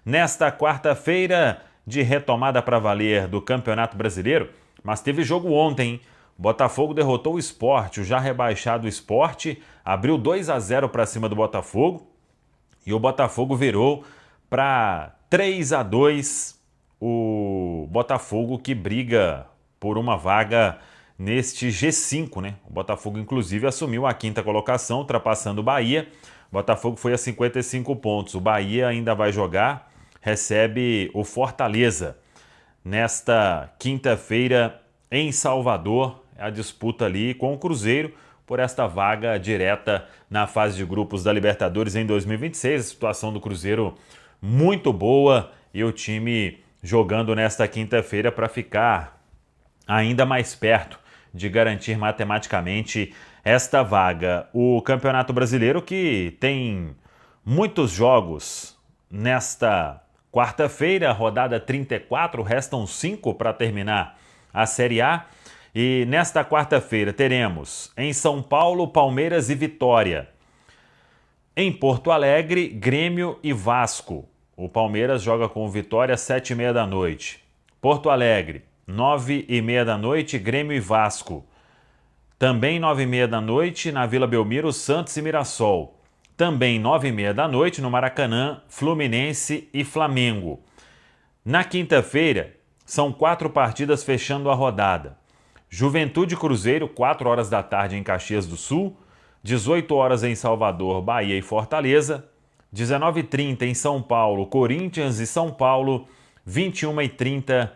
nesta quarta-feira de retomada para valer do Campeonato Brasileiro, mas teve jogo ontem, hein? O Botafogo derrotou o Sport, o já rebaixado Sport, abriu 2-0 para cima do Botafogo e o Botafogo virou para 3-2, o Botafogo que briga por uma vaga neste G5, né? O Botafogo, inclusive, assumiu a quinta colocação, ultrapassando o Bahia. O Botafogo foi a 55 pontos. O Bahia ainda vai jogar, recebe o Fortaleza nesta quinta-feira em Salvador. A disputa ali com o Cruzeiro por esta vaga direta na fase de grupos da Libertadores em 2026. A situação do Cruzeiro muito boa e o time jogando nesta quinta-feira para ficar ainda mais perto de garantir matematicamente esta vaga. O Campeonato Brasileiro, que tem muitos jogos nesta quarta-feira, rodada 34, restam 5 para terminar a Série A. E nesta quarta-feira teremos em São Paulo, Palmeiras e Vitória. Em Porto Alegre, Grêmio e Vasco. O Palmeiras joga com o Vitória às 7h30 da noite. Porto Alegre, 9h30 da noite, Grêmio e Vasco. Também 9h30 da noite, na Vila Belmiro, Santos e Mirassol. Também 9h30 da noite, no Maracanã, Fluminense e Flamengo. Na quinta-feira, são 4 partidas fechando a rodada. Juventude Cruzeiro, 4 horas da tarde em Caxias do Sul. 18 horas em Salvador, Bahia e Fortaleza. 19h30 em São Paulo, Corinthians e São Paulo. 21h30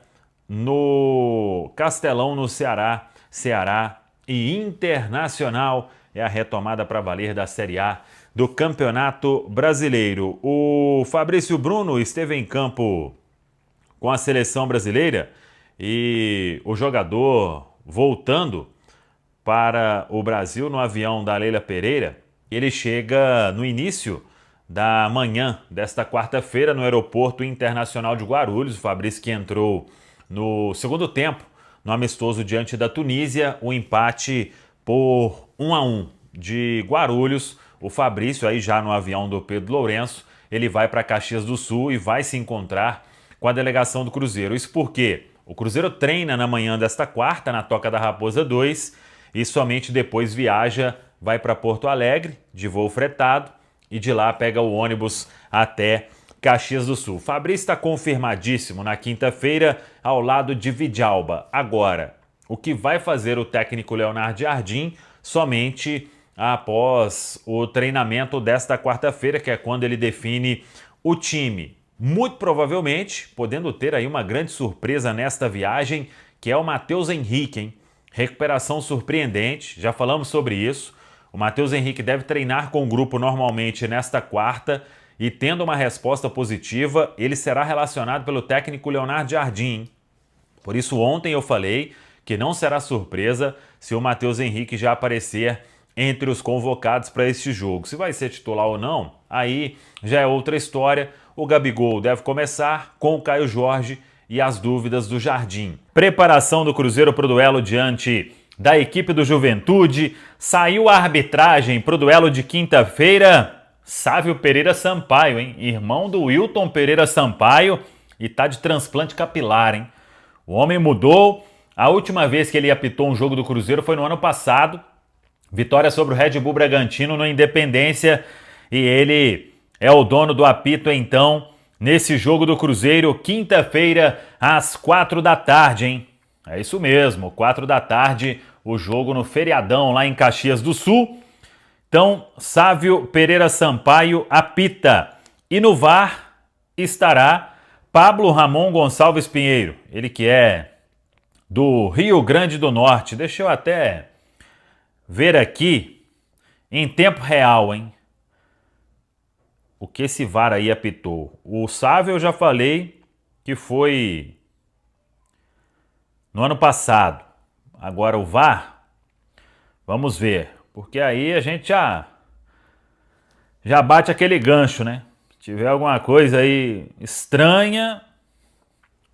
no Castelão, no Ceará. Ceará e Internacional. É a retomada para valer da Série A do Campeonato Brasileiro. O Fabrício Bruno esteve em campo com a seleção brasileira e o jogador voltando para o Brasil no avião da Leila Pereira, ele chega no início da manhã desta quarta-feira no Aeroporto Internacional de Guarulhos. O Fabrício que entrou no segundo tempo, no amistoso diante da Tunísia, o empate por 1-1 de Guarulhos. O Fabrício aí já no avião do Pedro Lourenço, ele vai para Caxias do Sul e vai se encontrar com a delegação do Cruzeiro. Isso porque o Cruzeiro treina na manhã desta quarta, na Toca da Raposa 2, e somente depois viaja, vai para Porto Alegre, de voo fretado, e de lá pega o ônibus até Caxias do Sul. Fabrício está confirmadíssimo na quinta-feira ao lado de Vidalba. Agora, o que vai fazer o técnico Leonardo Jardim somente após o treinamento desta quarta-feira, que é quando ele define o time. Muito provavelmente, podendo ter aí uma grande surpresa nesta viagem, que é o Matheus Henrique, hein? Recuperação surpreendente, já falamos sobre isso. O Matheus Henrique deve treinar com o grupo normalmente nesta quarta e, tendo uma resposta positiva, ele será relacionado pelo técnico Leonardo Jardim. Por isso, ontem eu falei que não será surpresa se o Matheus Henrique já aparecer entre os convocados para este jogo. Se vai ser titular ou não, aí já é outra história. O Gabigol deve começar com o Caio Jorge e as dúvidas do Jardim. Preparação do Cruzeiro para o duelo diante da equipe do Juventude. Saiu a arbitragem para o duelo de quinta-feira. Sávio Pereira Sampaio, hein? Irmão do Wilton Pereira Sampaio e tá de transplante capilar, hein? O homem mudou. A última vez que ele apitou um jogo do Cruzeiro foi no ano passado. Vitória sobre o Red Bull Bragantino no Independência. E ele é o dono do apito, então, nesse jogo do Cruzeiro, quinta-feira, às 4 da tarde, hein? É isso mesmo, 4 da tarde, o jogo no feriadão lá em Caxias do Sul. Então, Sávio Pereira Sampaio apita. E no VAR estará Pablo Ramon Gonçalves Pinheiro, ele que é do Rio Grande do Norte. Deixa eu até ver aqui em tempo real, hein? O que esse VAR aí apitou. O Sávio eu já falei que foi no ano passado. Agora o VAR, vamos ver. Porque aí a gente já bate aquele gancho, né? Se tiver alguma coisa aí estranha,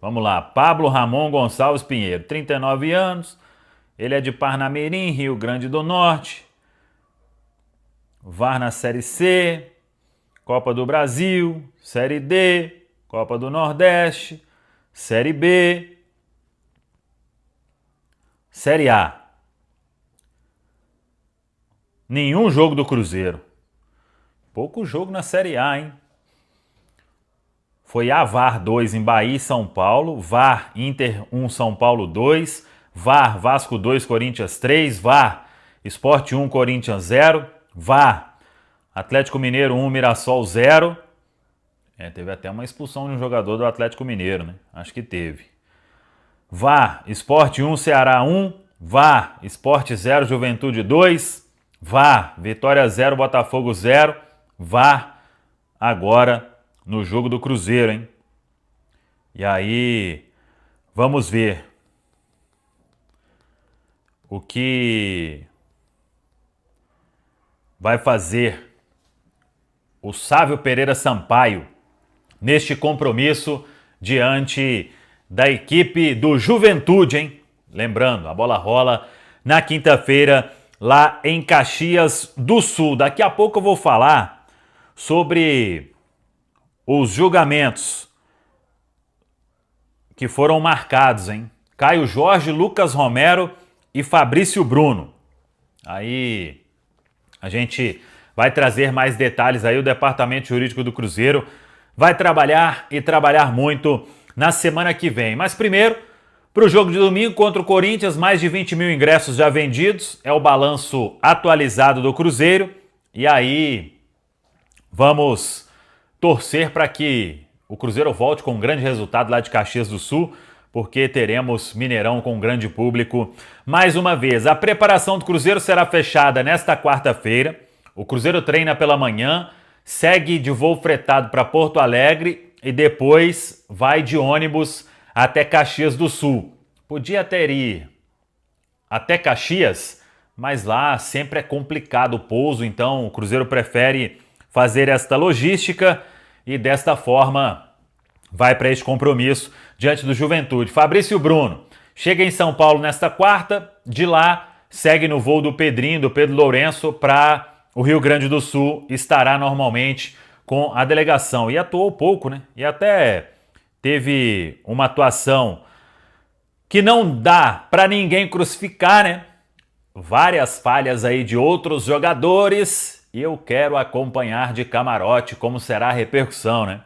vamos lá. Pablo Ramon Gonçalves Pinheiro, 39 anos. Ele é de Parnamirim, Rio Grande do Norte. VAR na Série C, Copa do Brasil, Série D, Copa do Nordeste, Série B, Série A. Nenhum jogo do Cruzeiro. Pouco jogo na Série A, hein? Foi VAR 2 em Bahia e São Paulo, VAR Inter 1, São Paulo 2, VAR Vasco 2, Corinthians 3, VAR Sport 1, Corinthians 0, VAR Atlético Mineiro 1, Mirassol 0. Teve até uma expulsão de um jogador do Atlético Mineiro, né? Acho que teve. VAR Sport 1, Ceará 1, VAR Sport 0, Juventude 2, VAR Vitória 0, Botafogo 0, VAR agora no jogo do Cruzeiro, hein? E aí, vamos ver o que vai fazer o Sávio Pereira Sampaio neste compromisso diante da equipe do Juventude, hein? Lembrando, a bola rola na quinta-feira lá em Caxias do Sul. Daqui a pouco eu vou falar sobre os julgamentos que foram marcados, hein? Caio Jorge, Lucas Romero e Fabrício Bruno. Aí a gente vai trazer mais detalhes aí. O Departamento Jurídico do Cruzeiro vai trabalhar e trabalhar muito na semana que vem. Mas primeiro, para o jogo de domingo contra o Corinthians, mais de 20 mil ingressos já vendidos. É o balanço atualizado do Cruzeiro. E aí vamos torcer para que o Cruzeiro volte com um grande resultado lá de Caxias do Sul, porque teremos Mineirão com um grande público mais uma vez. A preparação do Cruzeiro será fechada nesta quarta-feira. O Cruzeiro treina pela manhã, segue de voo fretado para Porto Alegre e depois vai de ônibus até Caxias do Sul. Podia até ir até Caxias, mas lá sempre é complicado o pouso, então o Cruzeiro prefere fazer esta logística e desta forma vai para este compromisso diante do Juventude. Fabrício Bruno chega em São Paulo nesta quarta, de lá segue no voo do Pedrinho, do Pedro Lourenço, para o Rio Grande do Sul, estará normalmente com a delegação. E atuou pouco, né? E até teve uma atuação que não dá para ninguém crucificar, né? Várias falhas aí de outros jogadores e eu quero acompanhar de camarote como será a repercussão, né?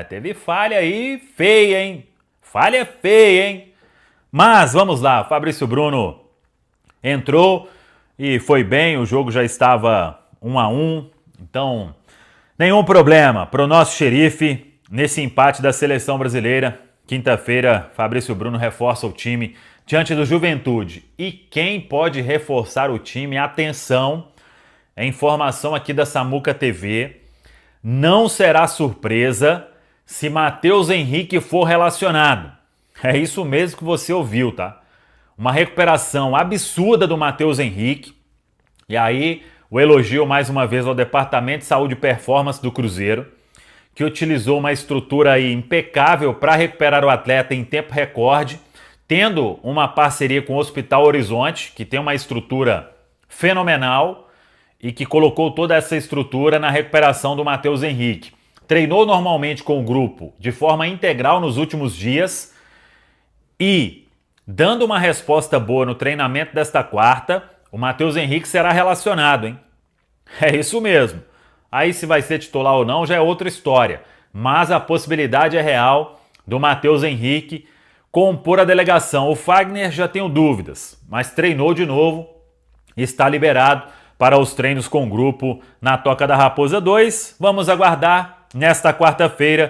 Teve falha aí feia, hein? Falha feia, hein? Mas vamos lá, Fabrício Bruno entrou e foi bem, o jogo já estava 1-1, então nenhum problema para o nosso xerife nesse empate da seleção brasileira. Quinta-feira, Fabrício Bruno reforça o time diante do Juventude. E quem pode reforçar o time? Atenção, é informação aqui da Samuca TV. Não será surpresa se Matheus Henrique for relacionado. É isso mesmo que você ouviu, tá? Uma recuperação absurda do Matheus Henrique. E aí, o elogio mais uma vez ao Departamento de Saúde e Performance do Cruzeiro, que utilizou uma estrutura aí impecável para recuperar o atleta em tempo recorde, tendo uma parceria com o Hospital Horizonte, que tem uma estrutura fenomenal e que colocou toda essa estrutura na recuperação do Matheus Henrique. Treinou normalmente com o grupo de forma integral nos últimos dias e, dando uma resposta boa no treinamento desta quarta, o Matheus Henrique será relacionado, hein? É isso mesmo. Aí se vai ser titular ou não já é outra história. Mas a possibilidade é real do Matheus Henrique compor a delegação. O Fagner já tenho dúvidas, mas treinou de novo e está liberado para os treinos com o grupo na Toca da Raposa 2. Vamos aguardar nesta quarta-feira